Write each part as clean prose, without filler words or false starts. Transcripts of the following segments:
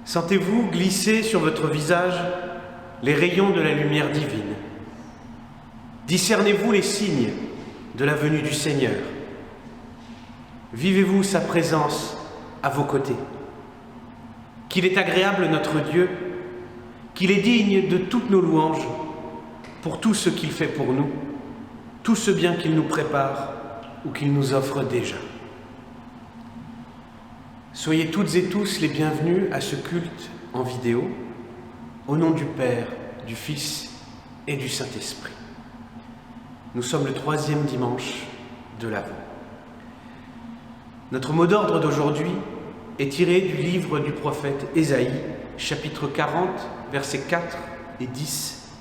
Sentez-vous glisser sur votre visage les rayons de la lumière divine? Discernez-vous les signes de la venue du Seigneur? Vivez-vous sa présence à vos côtés? Qu'il est agréable notre Dieu, qu'il est digne de toutes nos louanges pour tout ce qu'il fait pour nous, tout ce bien qu'il nous prépare ou qu'il nous offre déjà. Soyez toutes et tous les bienvenus à ce culte en vidéo, au nom du Père, du Fils et du Saint-Esprit. Nous sommes le 3e dimanche de l'Avent. Notre mot d'ordre d'aujourd'hui est tiré du livre du prophète Ésaïe, chapitre 40, versets 4 et 10.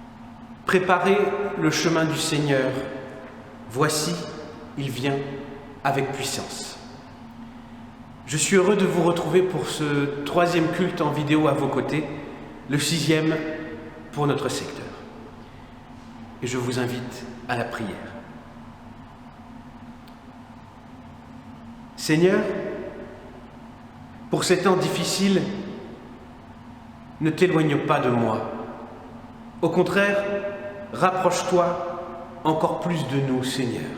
« Préparez le chemin du Seigneur, voici, il vient avec puissance. » Je suis heureux de vous retrouver pour ce 3e culte en vidéo à vos côtés, le 6e pour notre secteur. Et je vous invite à la prière. Seigneur, pour ces temps difficiles, ne t'éloigne pas de moi. Au contraire, rapproche-toi encore plus de nous, Seigneur.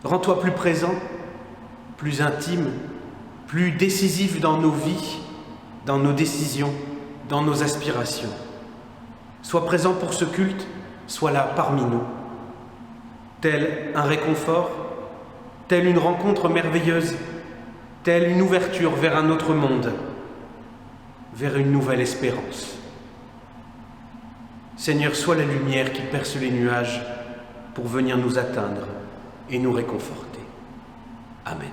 Rends-toi plus présent, plus intime, plus décisif dans nos vies, dans nos décisions, dans nos aspirations. Sois présent pour ce culte, sois là parmi nous. Tel un réconfort, telle une rencontre merveilleuse, telle une ouverture vers un autre monde, vers une nouvelle espérance. Seigneur, sois la lumière qui perce les nuages pour venir nous atteindre et nous réconforter. Amen.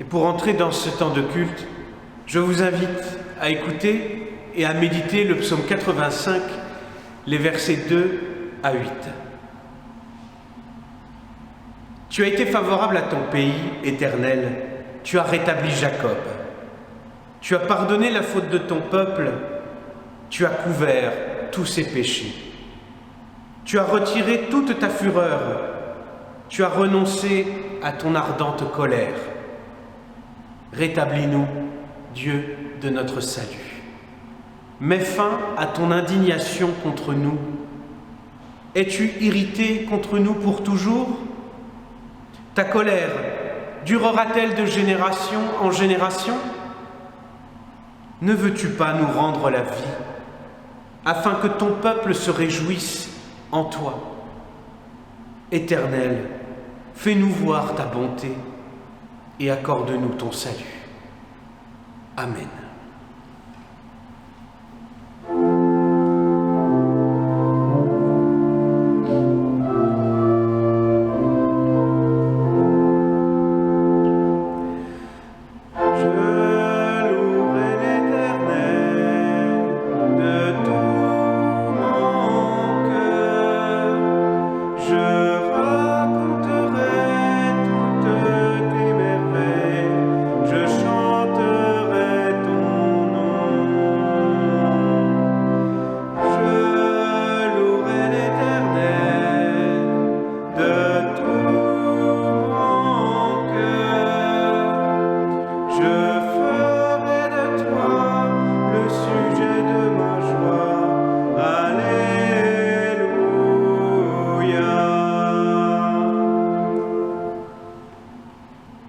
Pour entrer dans ce temps de culte, je vous invite à écouter et à méditer le psaume 85, les versets 2 à 8. Tu as été favorable à ton pays, Éternel, tu as rétabli Jacob. Tu as pardonné la faute de ton peuple, tu as couvert tous ses péchés. Tu as retiré toute ta fureur, tu as renoncé à ton ardente colère. Rétablis-nous, Dieu de notre salut. Mets fin à ton indignation contre nous. Es-tu irrité contre nous pour toujours? Ta colère durera-t-elle de génération en génération? Ne veux-tu pas nous rendre la vie, afin que ton peuple se réjouisse en toi? Éternel, fais-nous voir ta bonté et accorde-nous ton salut. Amen.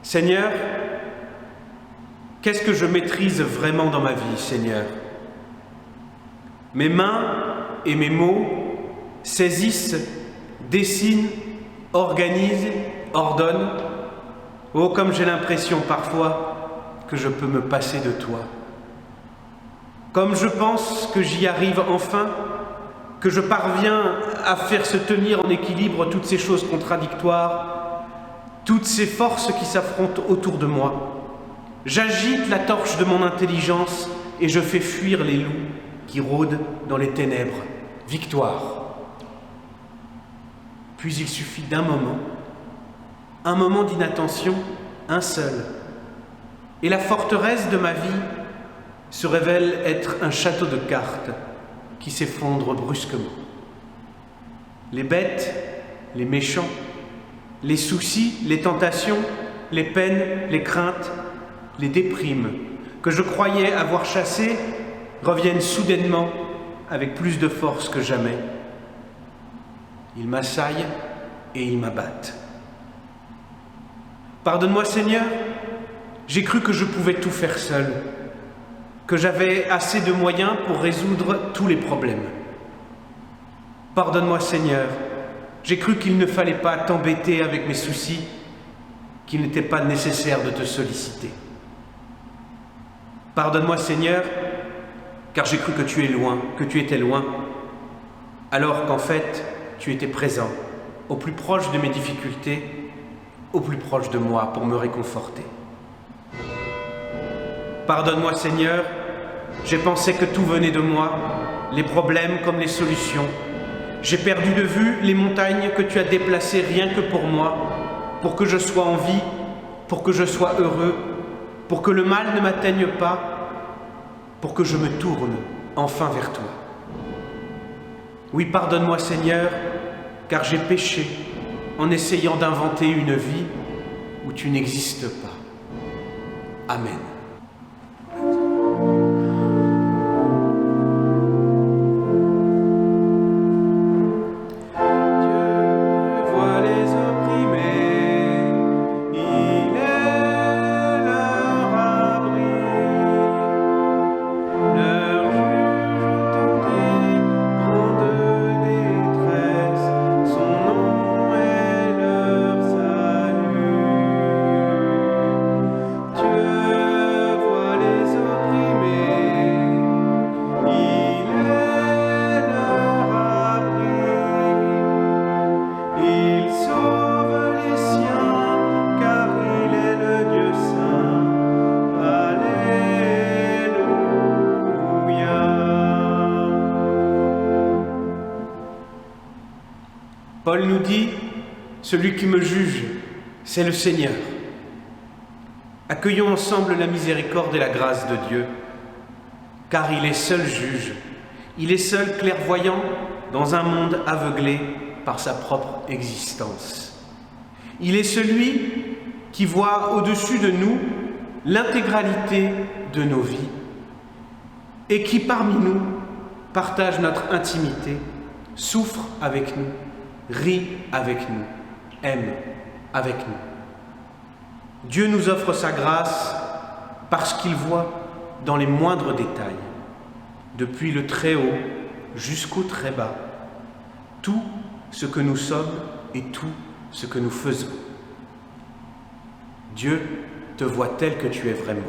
Seigneur, qu'est-ce que je maîtrise vraiment dans ma vie, Seigneur? Mes mains et mes mots saisissent, dessinent, organisent, ordonnent. Oh, comme j'ai l'impression parfois que je peux me passer de toi. Comme je pense que j'y arrive enfin, que je parviens à faire se tenir en équilibre toutes ces choses contradictoires, toutes ces forces qui s'affrontent autour de moi. J'agite la torche de mon intelligence et je fais fuir les loups qui rôdent dans les ténèbres. Victoire. Puis il suffit d'un moment d'inattention, un seul. Et la forteresse de ma vie se révèle être un château de cartes qui s'effondre brusquement. Les bêtes, les méchants, les soucis, les tentations, les peines, les craintes, les déprimes que je croyais avoir chassées reviennent soudainement avec plus de force que jamais. Ils m'assaillent et ils m'abattent. Pardonne-moi, Seigneur, j'ai cru que je pouvais tout faire seul, que j'avais assez de moyens pour résoudre tous les problèmes. Pardonne-moi, Seigneur, j'ai cru qu'il ne fallait pas t'embêter avec mes soucis, qu'il n'était pas nécessaire de te solliciter. Pardonne-moi, Seigneur, car j'ai cru que tu étais loin, alors qu'en fait, tu étais présent, au plus proche de mes difficultés, au plus proche de moi pour me réconforter. Pardonne-moi, Seigneur, j'ai pensé que tout venait de moi, les problèmes comme les solutions. J'ai perdu de vue les montagnes que tu as déplacées rien que pour moi, pour que je sois en vie, pour que je sois heureux, pour que le mal ne m'atteigne pas, pour que je me tourne enfin vers toi. Oui, pardonne-moi, Seigneur, car j'ai péché en essayant d'inventer une vie où tu n'existes pas. Amen. Paul nous dit, celui qui me juge, c'est le Seigneur. Accueillons ensemble la miséricorde et la grâce de Dieu, car il est seul juge, il est seul clairvoyant dans un monde aveuglé par sa propre existence. Il est celui qui voit au-dessus de nous l'intégralité de nos vies et qui parmi nous partage notre intimité, souffre avec nous, rit avec nous, aime avec nous. Dieu nous offre sa grâce parce qu'il voit dans les moindres détails, depuis le très haut jusqu'au très bas, tout ce que nous sommes et tout ce que nous faisons. Dieu te voit tel que tu es vraiment.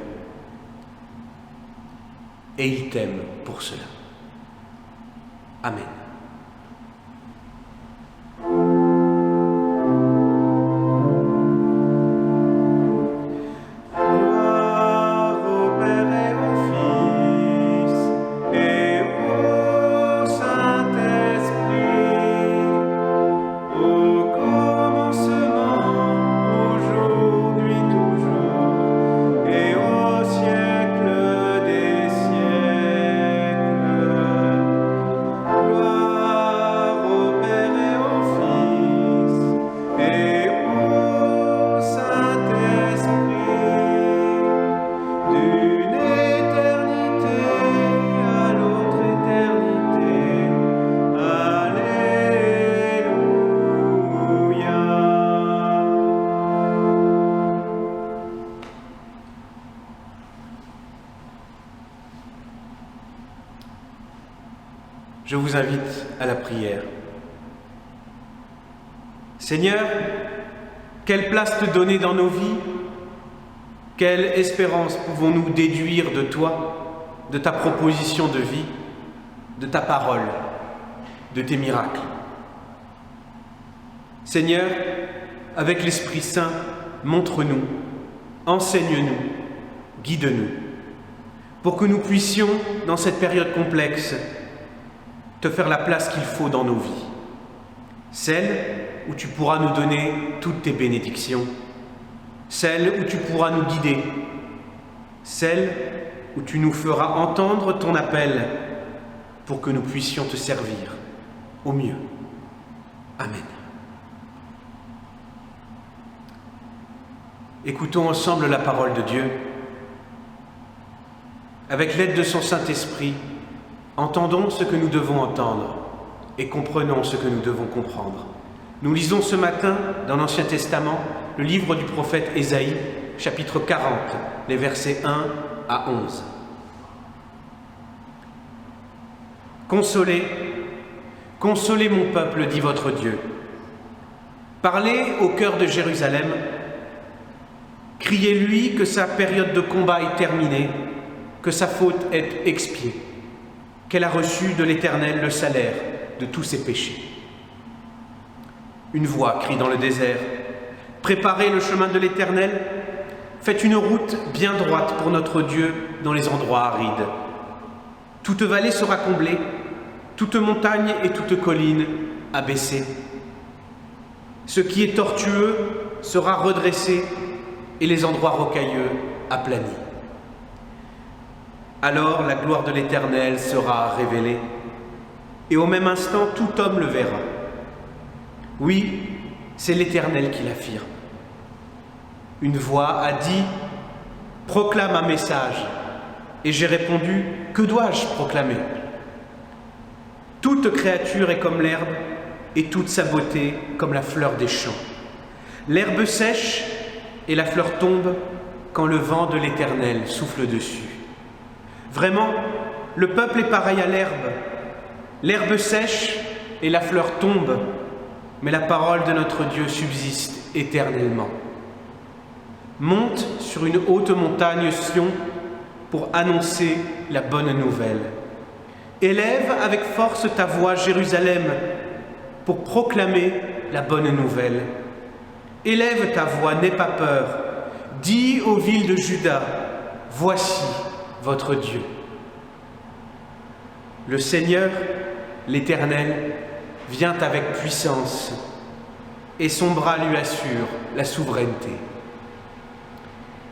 Et il t'aime pour cela. Amen. Je vous invite à la prière. Seigneur, quelle place te donner dans nos vies? Quelle espérance pouvons-nous déduire de toi, de ta proposition de vie, de ta parole, de tes miracles? Seigneur, avec l'Esprit Saint, montre-nous, enseigne-nous, guide-nous, pour que nous puissions, dans cette période complexe, te faire la place qu'il faut dans nos vies, celle où tu pourras nous donner toutes tes bénédictions, celle où tu pourras nous guider, celle où tu nous feras entendre ton appel pour que nous puissions te servir au mieux. Amen. Écoutons ensemble la parole de Dieu. Avec l'aide de son Saint-Esprit, entendons ce que nous devons entendre et comprenons ce que nous devons comprendre. Nous lisons ce matin dans l'Ancien Testament le livre du prophète Ésaïe, chapitre 40, les versets 1 à 11. Consolez, consolez mon peuple, dit votre Dieu. Parlez au cœur de Jérusalem, criez-lui que sa période de combat est terminée, que sa faute est expiée, qu'elle a reçu de l'Éternel le salaire de tous ses péchés. Une voix crie dans le désert, « Préparez le chemin de l'Éternel, faites une route bien droite pour notre Dieu dans les endroits arides. Toute vallée sera comblée, toute montagne et toute colline abaissée. Ce qui est tortueux sera redressé et les endroits rocailleux aplanis. Alors la gloire de l'Éternel sera révélée, et au même instant tout homme le verra. Oui, c'est l'Éternel qui l'affirme. Une voix a dit « Proclame un message », et j'ai répondu « Que dois-je proclamer ?» Toute créature est comme l'herbe, et toute sa beauté comme la fleur des champs. L'herbe sèche et la fleur tombe quand le vent de l'Éternel souffle dessus. Vraiment, le peuple est pareil à l'herbe. L'herbe sèche et la fleur tombe, mais la parole de notre Dieu subsiste éternellement. Monte sur une haute montagne, Sion, pour annoncer la bonne nouvelle. Élève avec force ta voix, Jérusalem, pour proclamer la bonne nouvelle. Élève ta voix, n'aie pas peur. Dis aux villes de Juda, voici votre Dieu. Le Seigneur, l'Éternel, vient avec puissance, et son bras lui assure la souveraineté.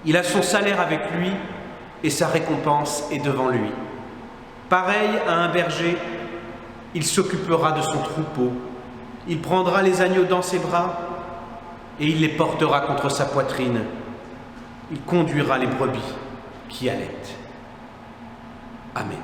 Il a son salaire avec lui, et sa récompense est devant lui. Pareil à un berger, il s'occupera de son troupeau, il prendra les agneaux dans ses bras, et il les portera contre sa poitrine. Il conduira les brebis qui allaitent. Amen.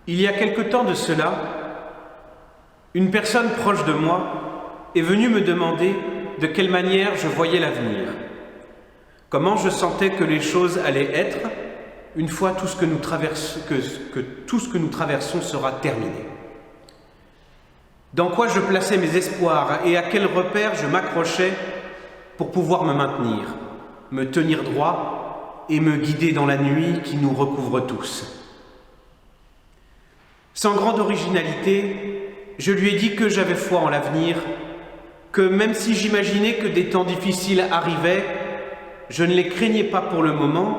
Il y a quelque temps de cela, une personne proche de moi est venue me demander de quelle manière je voyais l'avenir, comment je sentais que les choses allaient être une fois tout ce que nous traversons sera terminé. Dans quoi je plaçais mes espoirs et à quel repère je m'accrochais pour pouvoir me maintenir, me tenir droit et me guider dans la nuit qui nous recouvre tous. Sans grande originalité, je lui ai dit que j'avais foi en l'avenir, que même si j'imaginais que des temps difficiles arrivaient, je ne les craignais pas pour le moment,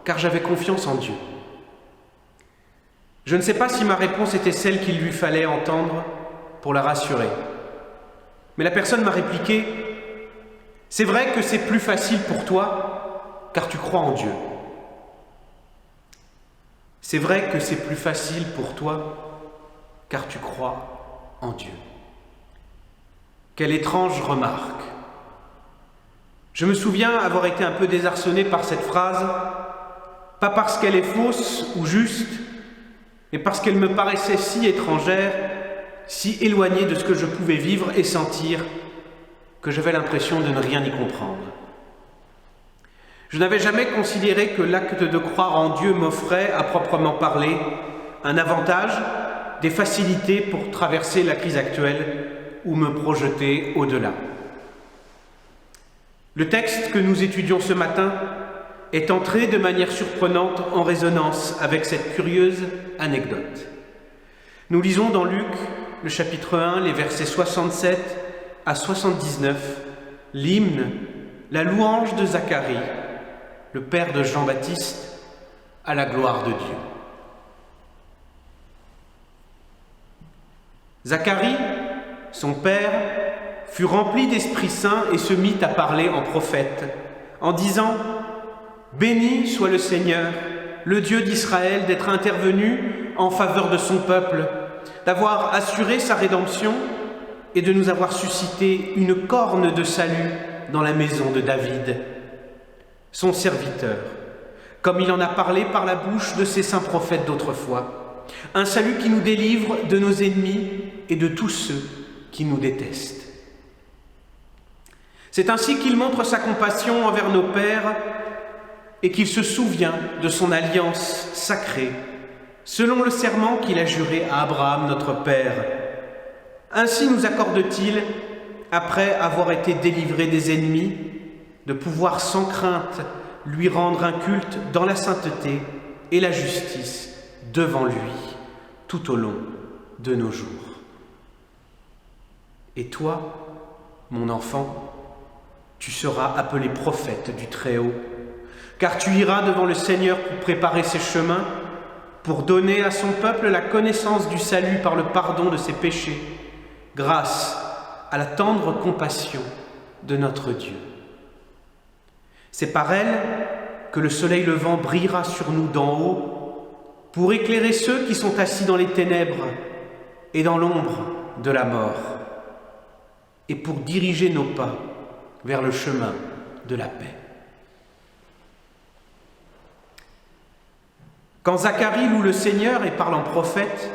car j'avais confiance en Dieu. Je ne sais pas si ma réponse était celle qu'il lui fallait entendre pour la rassurer. Mais la personne m'a répliqué « C'est vrai que c'est plus facile pour toi, car tu crois en Dieu. » C'est vrai que c'est plus facile pour toi, car tu crois en Dieu. Quelle étrange remarque. Je me souviens avoir été un peu désarçonné par cette phrase, pas parce qu'elle est fausse ou juste, mais parce qu'elle me paraissait si étrangère, si éloignée de ce que je pouvais vivre et sentir, que j'avais l'impression de ne rien y comprendre. Je n'avais jamais considéré que l'acte de croire en Dieu m'offrait, à proprement parler, un avantage, des facilités pour traverser la crise actuelle ou me projeter au-delà. Le texte que nous étudions ce matin est entré de manière surprenante en résonance avec cette curieuse anecdote. Nous lisons dans Luc, le chapitre 1, les versets 67 à 79, l'hymne, la louange de Zacharie, le père de Jean-Baptiste, à la gloire de Dieu. Zacharie, son père, fut rempli d'Esprit Saint et se mit à parler en prophète, en disant « Béni soit le Seigneur, le Dieu d'Israël, d'être intervenu en faveur de son peuple, d'avoir assuré sa rédemption et de nous avoir suscité une corne de salut dans la maison de David, son serviteur, comme il en a parlé par la bouche de ses saints prophètes d'autrefois, un salut qui nous délivre de nos ennemis et de tous ceux qui nous détestent. C'est ainsi qu'il montre sa compassion envers nos pères et qu'il se souvient de son alliance sacrée, selon le serment qu'il a juré à Abraham, notre père. Ainsi nous accorde-t-il, après avoir été délivrés des ennemis, de pouvoir sans crainte lui rendre un culte dans la sainteté et la justice devant lui, tout au long de nos jours. Et toi, mon enfant, tu seras appelé prophète du Très-Haut, car tu iras devant le Seigneur pour préparer ses chemins, pour donner à son peuple la connaissance du salut par le pardon de ses péchés, grâce à la tendre compassion de notre Dieu. C'est par elle que le soleil levant brillera sur nous d'en haut, pour éclairer ceux qui sont assis dans les ténèbres et dans l'ombre de la mort, et pour diriger nos pas vers le chemin de la paix. Quand Zacharie loue le Seigneur et parle en prophète,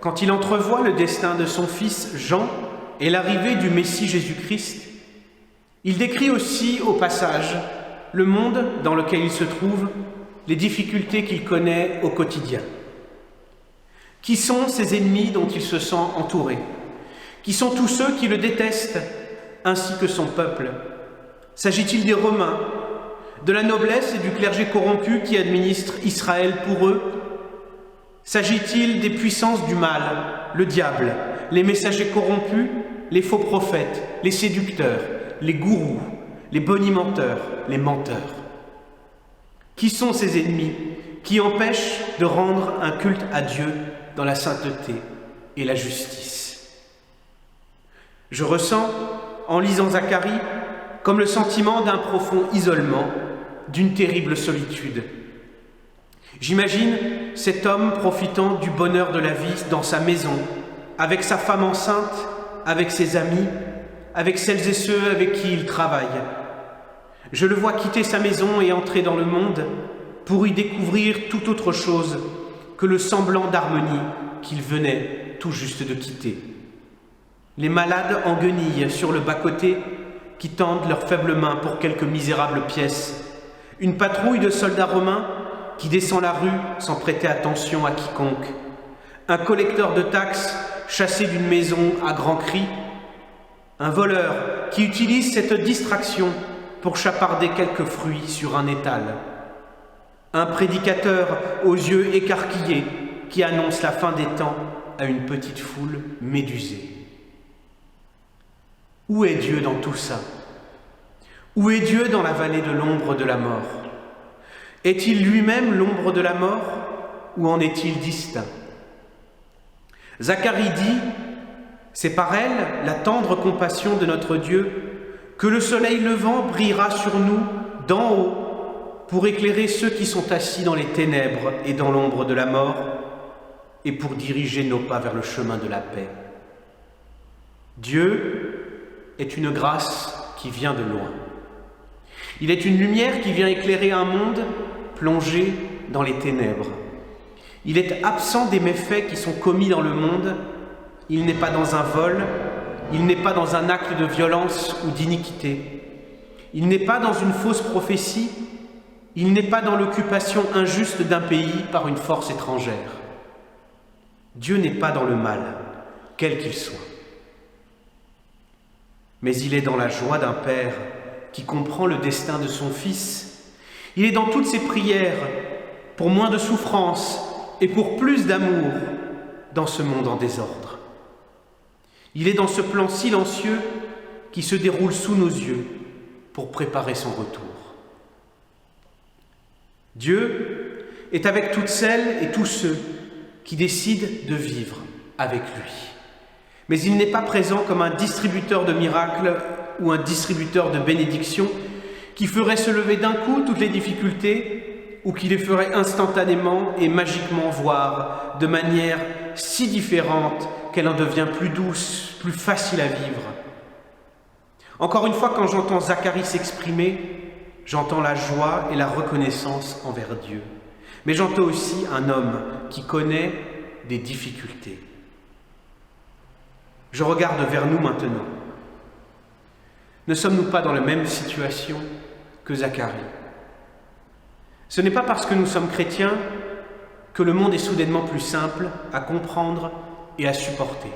quand il entrevoit le destin de son fils Jean et l'arrivée du Messie Jésus-Christ, il décrit aussi au passage le monde dans lequel il se trouve, les difficultés qu'il connaît au quotidien. Qui sont ses ennemis dont il se sent entouré? Qui sont tous ceux qui le détestent, ainsi que son peuple? S'agit-il des Romains, de la noblesse et du clergé corrompu qui administre Israël pour eux? S'agit-il des puissances du mal, le diable, les messagers corrompus, les faux prophètes, les séducteurs, les gourous, les bonimenteurs, les menteurs? Qui sont ces ennemis qui empêchent de rendre un culte à Dieu dans la sainteté et la justice? Je ressens, en lisant Zacharie, comme le sentiment d'un profond isolement, d'une terrible solitude. J'imagine cet homme profitant du bonheur de la vie dans sa maison, avec sa femme enceinte, avec ses amis, avec celles et ceux avec qui il travaille. Je le vois quitter sa maison et entrer dans le monde pour y découvrir tout autre chose que le semblant d'harmonie qu'il venait tout juste de quitter. Les malades en guenilles sur le bas-côté qui tendent leurs faibles mains pour quelques misérables pièces. Une patrouille de soldats romains qui descend la rue sans prêter attention à quiconque. Un collecteur de taxes chassé d'une maison à grands cris. Un voleur qui utilise cette distraction pour chaparder quelques fruits sur un étal. Un prédicateur aux yeux écarquillés qui annonce la fin des temps à une petite foule médusée. Où est Dieu dans tout ça? Où est Dieu dans la vallée de l'ombre de la mort? Est-il lui-même l'ombre de la mort ou en est-il distinct? Zacharie dit, c'est par elle, la tendre compassion de notre Dieu, que le soleil levant brillera sur nous d'en haut pour éclairer ceux qui sont assis dans les ténèbres et dans l'ombre de la mort et pour diriger nos pas vers le chemin de la paix. Dieu est une grâce qui vient de loin. Il est une lumière qui vient éclairer un monde plongé dans les ténèbres. Il est absent des méfaits qui sont commis dans le monde. Il n'est pas dans un vol, il n'est pas dans un acte de violence ou d'iniquité. Il n'est pas dans une fausse prophétie, il n'est pas dans l'occupation injuste d'un pays par une force étrangère. Dieu n'est pas dans le mal, quel qu'il soit. Mais il est dans la joie d'un père qui comprend le destin de son fils. Il est dans toutes ses prières pour moins de souffrance et pour plus d'amour dans ce monde en désordre. Il est dans ce plan silencieux qui se déroule sous nos yeux pour préparer son retour. Dieu est avec toutes celles et tous ceux qui décident de vivre avec lui. Mais il n'est pas présent comme un distributeur de miracles ou un distributeur de bénédictions qui ferait se lever d'un coup toutes les difficultés ou qui les ferait instantanément et magiquement voir de manière si différente qu'elle en devient plus douce, plus facile à vivre. Encore une fois, quand j'entends Zacharie s'exprimer, j'entends la joie et la reconnaissance envers Dieu. Mais j'entends aussi un homme qui connaît des difficultés. Je regarde vers nous maintenant. Ne sommes-nous pas dans la même situation que Zacharie? Ce n'est pas parce que nous sommes chrétiens que le monde est soudainement plus simple à comprendre et à supporter.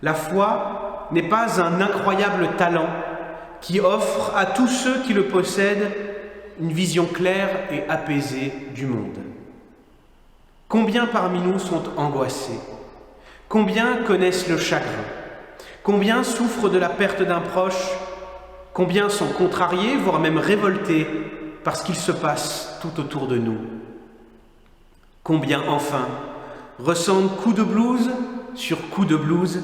La foi n'est pas un incroyable talent qui offre à tous ceux qui le possèdent une vision claire et apaisée du monde. Combien parmi nous sont angoissés? Combien connaissent le chagrin? Combien souffrent de la perte d'un proche? Combien sont contrariés, voire même révoltés par ce qu'il se passe tout autour de nous? Combien enfin ressentent coup de blues sur coup de blues,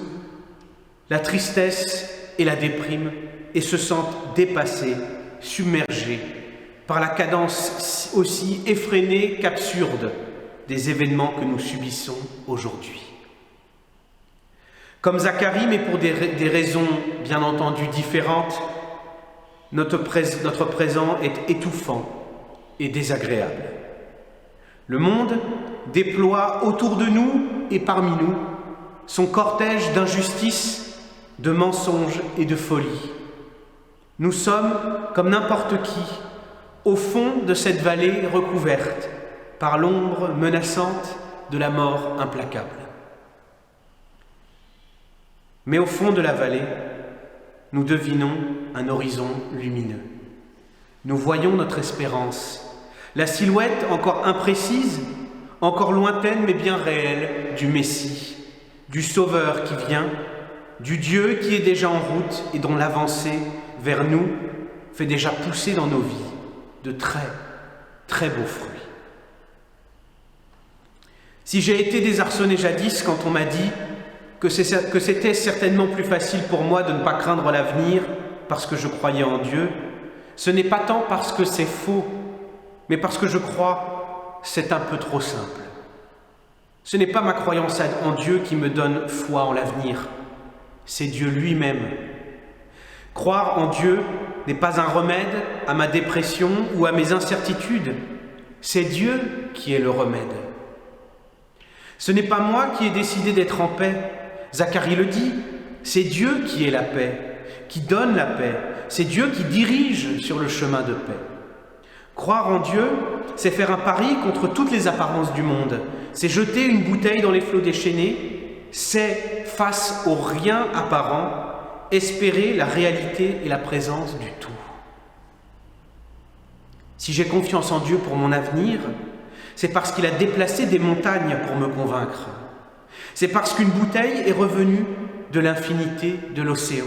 la tristesse et la déprime, et se sentent dépassés, submergés par la cadence aussi effrénée qu'absurde des événements que nous subissons aujourd'hui. Comme Zacharie, mais pour des raisons bien entendu différentes, notre présent est étouffant et désagréable. Le monde déploie autour de nous et parmi nous son cortège d'injustice, de mensonges et de folie. Nous sommes, comme n'importe qui, au fond de cette vallée recouverte par l'ombre menaçante de la mort implacable. Mais au fond de la vallée, nous devinons un horizon lumineux. Nous voyons notre espérance, la silhouette encore imprécise, encore lointaine mais bien réelle du Messie, du Sauveur qui vient, du Dieu qui est déjà en route et dont l'avancée vers nous fait déjà pousser dans nos vies de très, très beaux fruits. Si j'ai été désarçonné jadis quand on m'a dit que c'était certainement plus facile pour moi de ne pas craindre l'avenir parce que je croyais en Dieu, ce n'est pas tant parce que c'est faux, mais parce que je crois c'est un peu trop simple. Ce n'est pas ma croyance en Dieu qui me donne foi en l'avenir, c'est Dieu lui-même. Croire en Dieu n'est pas un remède à ma dépression ou à mes incertitudes, c'est Dieu qui est le remède. Ce n'est pas moi qui ai décidé d'être en paix, Zacharie le dit, c'est Dieu qui est la paix, qui donne la paix, c'est Dieu qui dirige sur le chemin de paix. Croire en Dieu, c'est faire un pari contre toutes les apparences du monde, c'est jeter une bouteille dans les flots déchaînés, c'est, face au rien apparent, espérer la réalité et la présence du tout. Si j'ai confiance en Dieu pour mon avenir, c'est parce qu'il a déplacé des montagnes pour me convaincre. C'est parce qu'une bouteille est revenue de l'infinité de l'océan.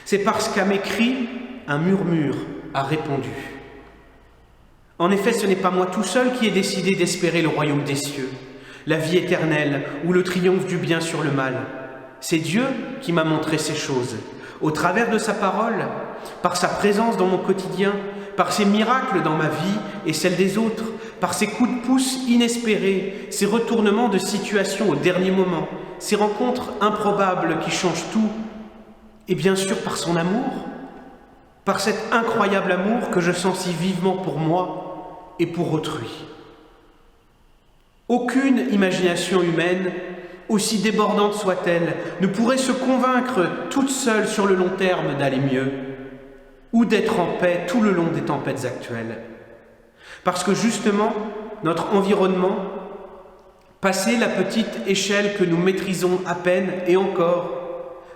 C'est parce qu'à mes cris, un murmure a répondu. En effet, ce n'est pas moi tout seul qui ai décidé d'espérer le royaume des cieux, la vie éternelle ou le triomphe du bien sur le mal. C'est Dieu qui m'a montré ces choses, au travers de sa parole, par sa présence dans mon quotidien, par ses miracles dans ma vie et celle des autres, par ses coups de pouce inespérés, ses retournements de situation au dernier moment, ces rencontres improbables qui changent tout, et bien sûr par son amour, par cet incroyable amour que je sens si vivement pour moi et pour autrui. Aucune imagination humaine, aussi débordante soit-elle, ne pourrait se convaincre toute seule sur le long terme d'aller mieux ou d'être en paix tout le long des tempêtes actuelles. Parce que justement, notre environnement, passé la petite échelle que nous maîtrisons à peine et encore,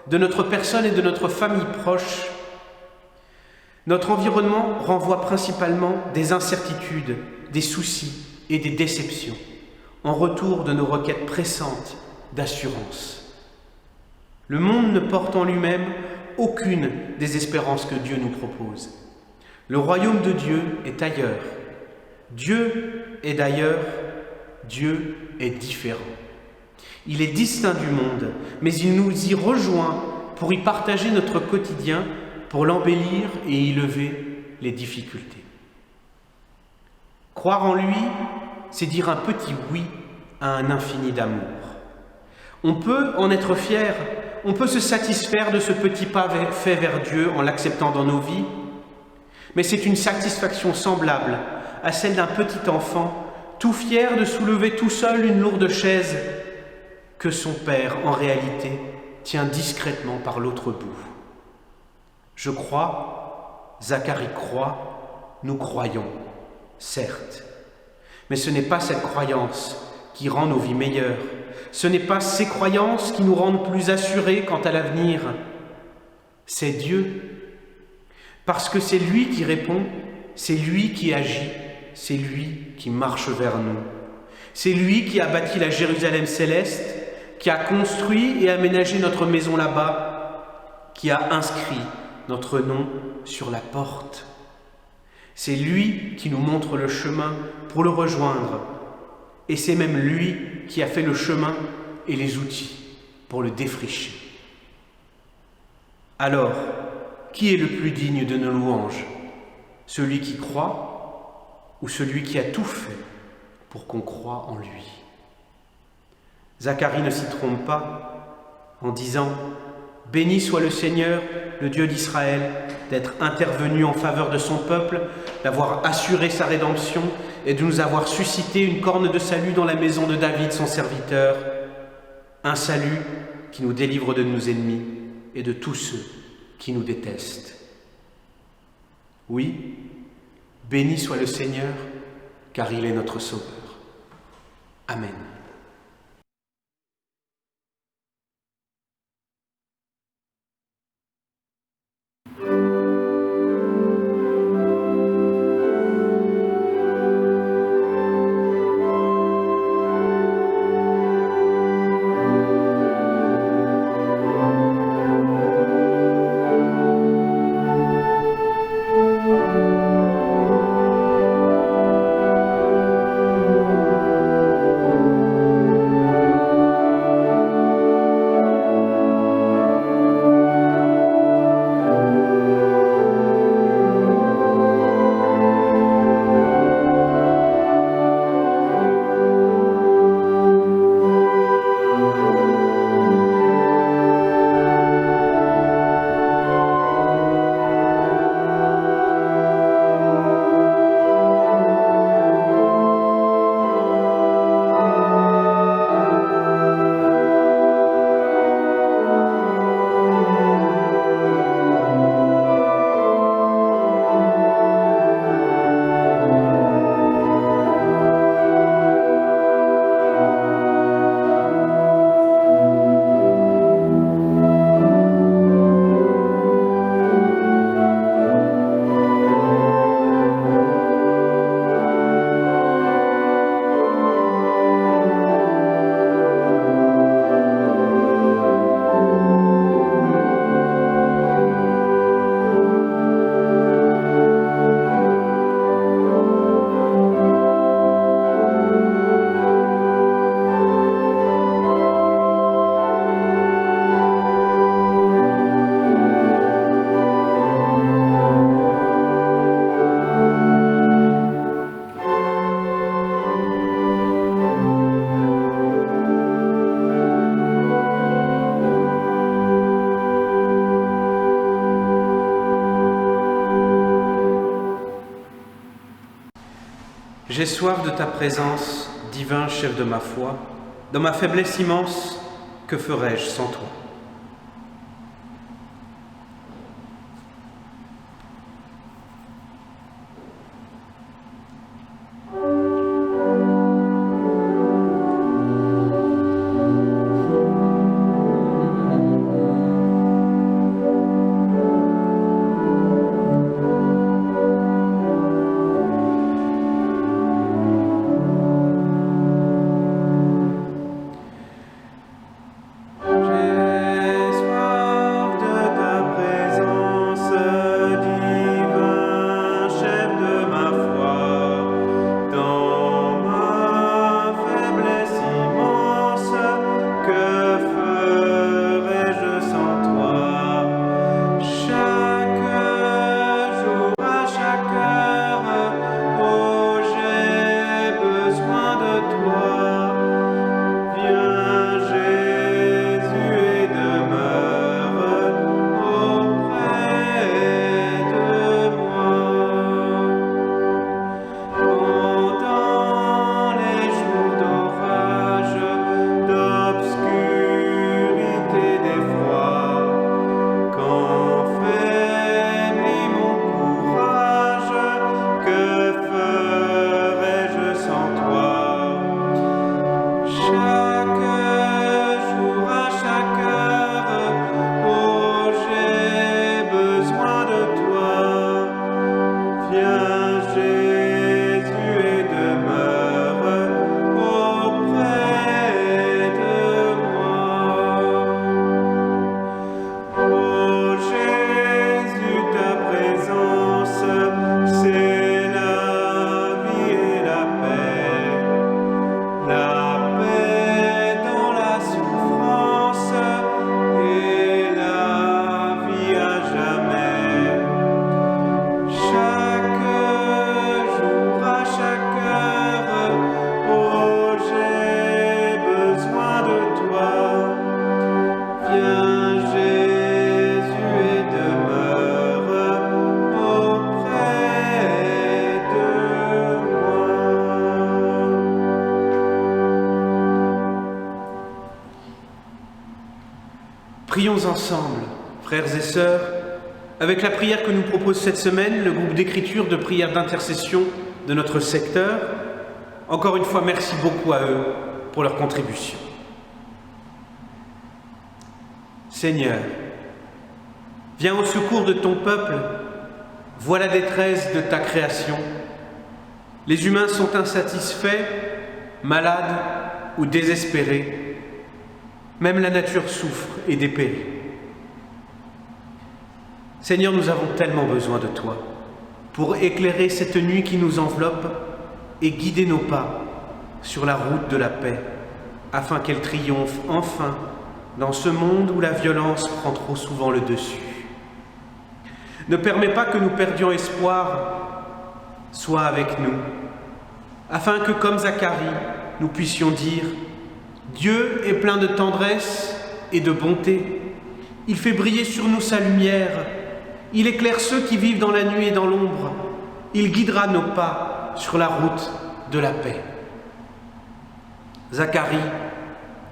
de notre personne et de notre famille proche, notre environnement renvoie principalement des incertitudes, des soucis et des déceptions, en retour de nos requêtes pressantes d'assurance. Le monde ne porte en lui-même aucune des espérances que Dieu nous propose. Le royaume de Dieu est ailleurs. Dieu est d'ailleurs, Dieu est différent. Il est distinct du monde, mais il nous y rejoint pour y partager notre quotidien, pour l'embellir et y lever les difficultés. Croire en lui, c'est dire un petit oui à un infini d'amour. On peut en être fier, on peut se satisfaire de ce petit pas fait vers Dieu en l'acceptant dans nos vies, mais c'est une satisfaction semblable à celle d'un petit enfant, tout fier de soulever tout seul une lourde chaise que son père, en réalité, tient discrètement par l'autre bout. Je crois, Zacharie croit, nous croyons, certes. Mais ce n'est pas cette croyance qui rend nos vies meilleures. Ce n'est pas ces croyances qui nous rendent plus assurés quant à l'avenir. C'est Dieu. Parce que c'est lui qui répond, c'est lui qui agit, c'est lui qui marche vers nous. C'est lui qui a bâti la Jérusalem céleste, qui a construit et aménagé notre maison là-bas, qui a inscrit notre nom sur la porte. C'est lui qui nous montre le chemin pour le rejoindre. Et c'est même lui qui a fait le chemin et les outils pour le défricher. Alors, qui est le plus digne de nos louanges? Celui qui croit ou celui qui a tout fait pour qu'on croie en lui? Zacharie ne s'y trompe pas en disant Béni soit le Seigneur, le Dieu d'Israël, d'être intervenu en faveur de son peuple, d'avoir assuré sa rédemption et de nous avoir suscité une corne de salut dans la maison de David, son serviteur. Un salut qui nous délivre de nos ennemis et de tous ceux qui nous détestent. Oui, béni soit le Seigneur, car il est notre Sauveur. Amen. J'ai soif de ta présence, divin chef de ma foi. Dans ma faiblesse immense, que ferais-je sans toi ? Chaque Prions ensemble, frères et sœurs, avec la prière que nous propose cette semaine le groupe d'écriture de prière d'intercession de notre secteur. Encore une fois, merci beaucoup à eux pour leur contribution. Seigneur, viens au secours de ton peuple, vois la détresse de ta création. Les humains sont insatisfaits, malades ou désespérés. Même la nature souffre et dépérit. Seigneur, nous avons tellement besoin de toi pour éclairer cette nuit qui nous enveloppe et guider nos pas sur la route de la paix, afin qu'elle triomphe enfin dans ce monde où la violence prend trop souvent le dessus. Ne permets pas que nous perdions espoir, sois avec nous, afin que, comme Zacharie, nous puissions dire « Dieu est plein de tendresse et de bonté, il fait briller sur nous sa lumière, il éclaire ceux qui vivent dans la nuit et dans l'ombre, il guidera nos pas sur la route de la paix. » Zacharie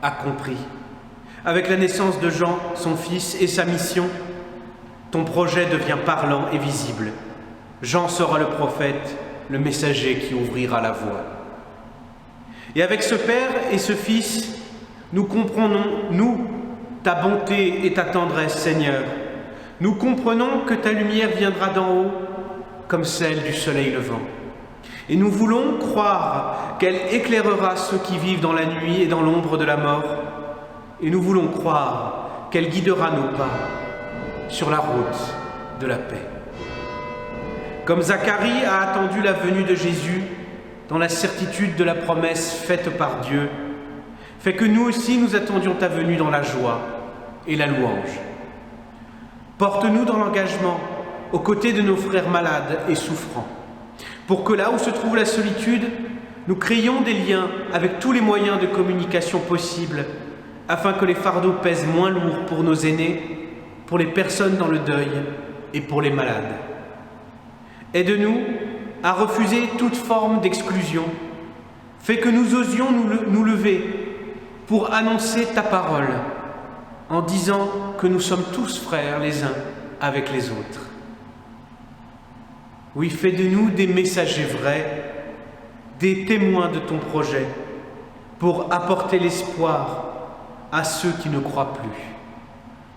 a compris. Avec la naissance de Jean, son fils, et sa mission, ton projet devient parlant et visible. Jean sera le prophète, le messager qui ouvrira la voie. Et avec ce Père et ce Fils, nous comprenons, nous, ta bonté et ta tendresse, Seigneur. Nous comprenons que ta lumière viendra d'en haut, comme celle du soleil levant. Et nous voulons croire qu'elle éclairera ceux qui vivent dans la nuit et dans l'ombre de la mort. Et nous voulons croire qu'elle guidera nos pas sur la route de la paix. Comme Zacharie a attendu la venue de Jésus dans la certitude de la promesse faite par Dieu, fais que nous aussi nous attendions ta venue dans la joie et la louange. Porte-nous dans l'engagement aux côtés de nos frères malades et souffrants, pour que là où se trouve la solitude, nous créions des liens avec tous les moyens de communication possibles, afin que les fardeaux pèsent moins lourd pour nos aînés, pour les personnes dans le deuil et pour les malades. Aide-nous à refuser toute forme d'exclusion. Fais que nous osions nous lever pour annoncer ta parole, en disant que nous sommes tous frères les uns avec les autres. Oui, fais de nous des messagers vrais, des témoins de ton projet, pour apporter l'espoir à ceux qui ne croient plus,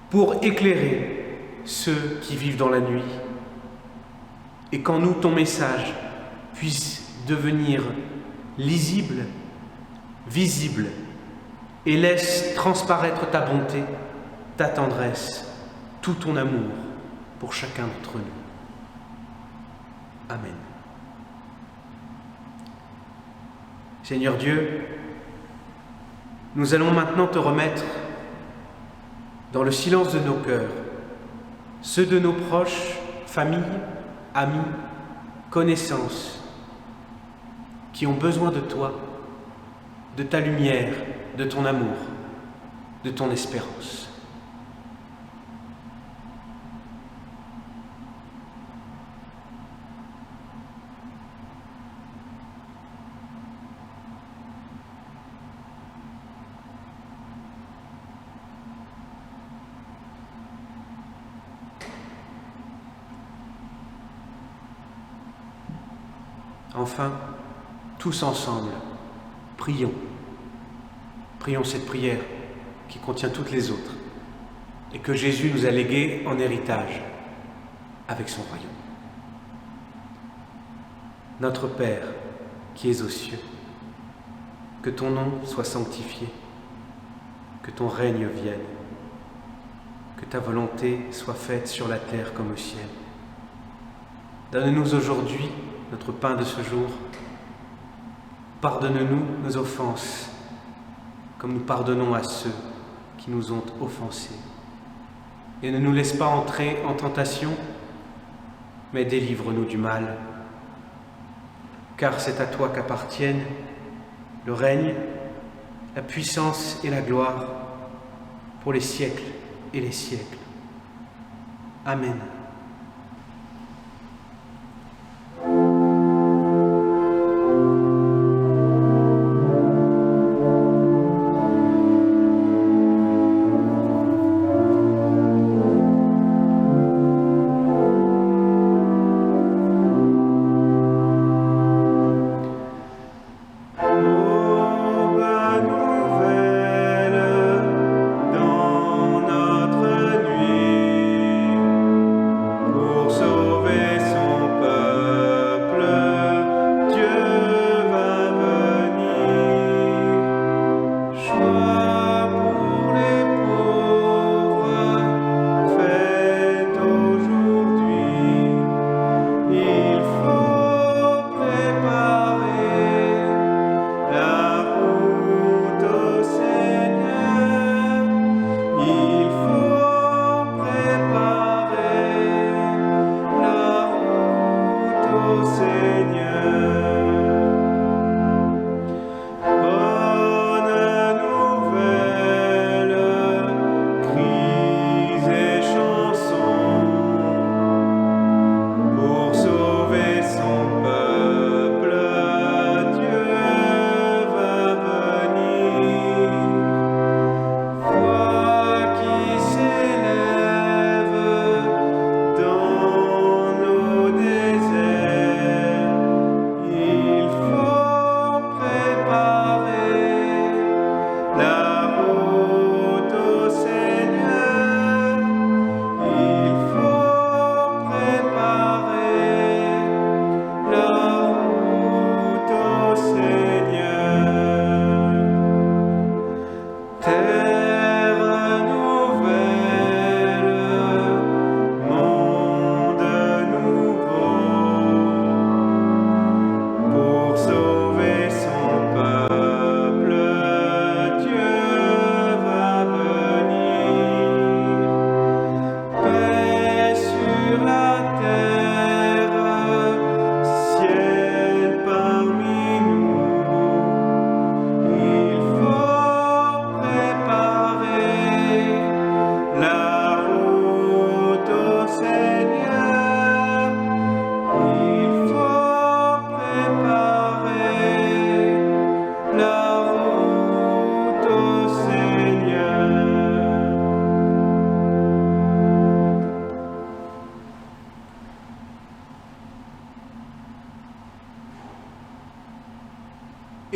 pour éclairer ceux qui vivent dans la nuit. Et qu'en nous, ton message puisse devenir lisible, visible, et laisse transparaître ta bonté, ta tendresse, tout ton amour pour chacun d'entre nous. Amen. Seigneur Dieu, nous allons maintenant te remettre, dans le silence de nos cœurs, ceux de nos proches, familles, amis, connaissances, qui ont besoin de toi, de ta lumière, de ton amour, de ton espérance. Enfin, tous ensemble, prions. Prions cette prière qui contient toutes les autres et que Jésus nous a léguée en héritage avec son royaume. Notre Père qui es aux cieux, que ton nom soit sanctifié, que ton règne vienne, que ta volonté soit faite sur la terre comme au ciel. Donne-nous aujourd'hui notre pain de ce jour. Pardonne-nous nos offenses, comme nous pardonnons à ceux qui nous ont offensés. Et ne nous laisse pas entrer en tentation, mais délivre-nous du mal. Car c'est à toi qu'appartiennent le règne, la puissance et la gloire pour les siècles et les siècles. Amen.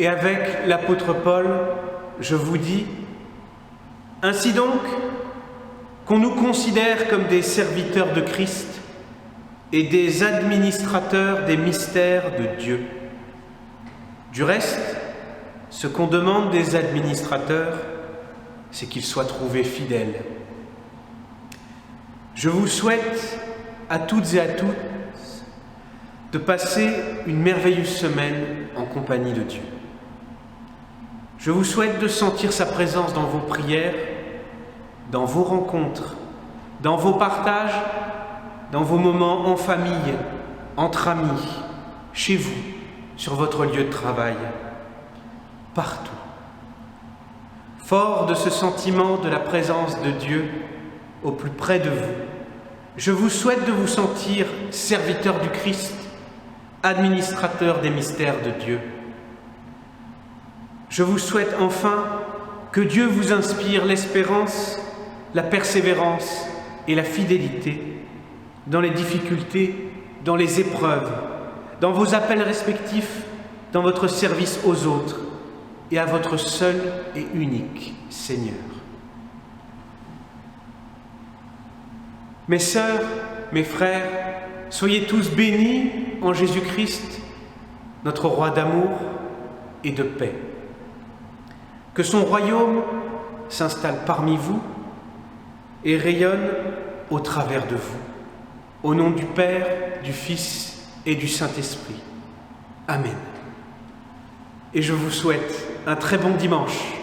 Et avec l'apôtre Paul, je vous dis, ainsi donc, qu'on nous considère comme des serviteurs de Christ et des administrateurs des mystères de Dieu. Du reste, ce qu'on demande des administrateurs, c'est qu'ils soient trouvés fidèles. Je vous souhaite à toutes et à tous de passer une merveilleuse semaine en compagnie de Dieu. Je vous souhaite de sentir sa présence dans vos prières, dans vos rencontres, dans vos partages, dans vos moments en famille, entre amis, chez vous, sur votre lieu de travail, partout. Fort de ce sentiment de la présence de Dieu au plus près de vous, je vous souhaite de vous sentir serviteur du Christ, administrateur des mystères de Dieu. Je vous souhaite enfin que Dieu vous inspire l'espérance, la persévérance et la fidélité dans les difficultés, dans les épreuves, dans vos appels respectifs, dans votre service aux autres et à votre seul et unique Seigneur. Mes sœurs, mes frères, soyez tous bénis en Jésus-Christ, notre roi d'amour et de paix. Que son royaume s'installe parmi vous et rayonne au travers de vous. Au nom du Père, du Fils et du Saint-Esprit. Amen. Et je vous souhaite un très bon dimanche.